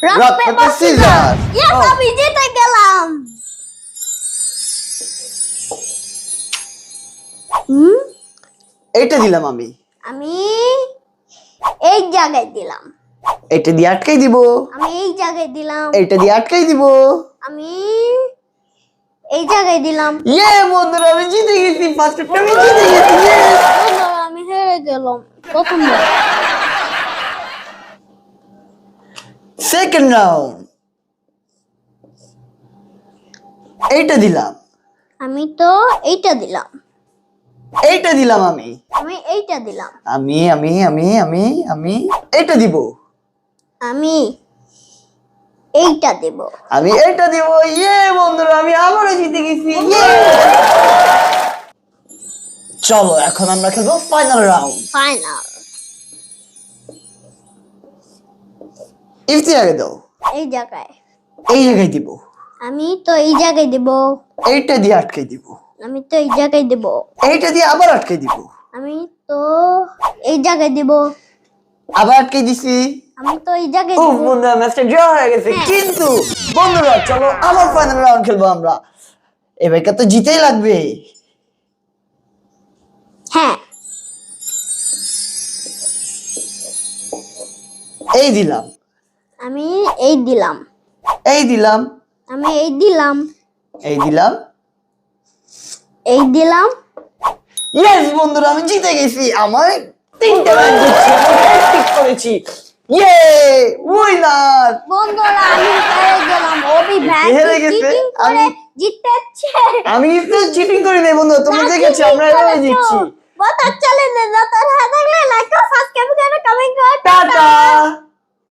Rock paper scissor. Yes, আমি জিতে গেলাম। এইটা দিলাম আমি। আমি এই জায়গায় দিলাম। এটা দিয়ে আটকাই দিব। আমি এই জায়গায় দিলাম। এটা দিয়ে আটকাই দিব। আমি এই জায়গায় দিলাম। ইয়ে বন্ধুরা, আমি জিতে গেছি। ফার্স্ট টাইম আমি জিতে গেছি। বন্ধুরা, আমি হেরে গেলাম প্রথমবার। Second round. এইটা দিলাম। আমি তো এইটা দিলাম। এইটা দিলাম আমি। আমি এইটা দিলাম। আমি এইটা দিব। আমি এইটা দেব। আমি এইটা দিব। ইয়ে বন্ধুরা, আমি আবারও জিতে গেছি। ইয়ে। চলো এখন আমরা খেলবো ফাইনাল রাউন্ড। ফাইনাল। ইফতি আগে দাও। এই জায়গায়। এই জায়গায় দিব। আমি তো এই জায়গায় দেব। এইটা দিয়ে আটকে দিব। আমি তো এই জায়গায় দেব। এইটা দিয়ে আবার আটকে দিব। আমি তো এই জায়গায় দেব। আবার আটকে দিছি। আমি তো এই জায়গায় ও দেব। বন্ধুরা, ম্যাচটা ড্র হয়ে গেছে। হ্যাঁ। কিন্তু বন্ধুরা চলো আবার ফাইনাল রাউন্ড খেলবো আমরা। এবারকে তো জিতেই লাগবে। হ্যাঁ। এই দিলাম। আমি এই দিলাম। এই দিলাম। আমি এই দিলাম। এই দিলাম। এই দিলাম। ইয়েস বন্ধুরা, আমি জিতে গেছি। আমার তিনটা ম্যাচ জিতছি। আমি হ্যাটট্রিক করেছি। ইয়ে উইনার। বন্ধুরা, আমি হেরে গেলাম। অভি ভাই হেরে গেছে? চিটিং করে জিতেছে। আমি একটু চিটিং করি নাই বন্ধু, তুমি দেখেছো আমরা এভাবে জিতছি। বতার চ্যানেলে নতুন হয়ে থাকলে লাইক ও সাবস্ক্রাইব করে কমেন্ট করো। টাটা।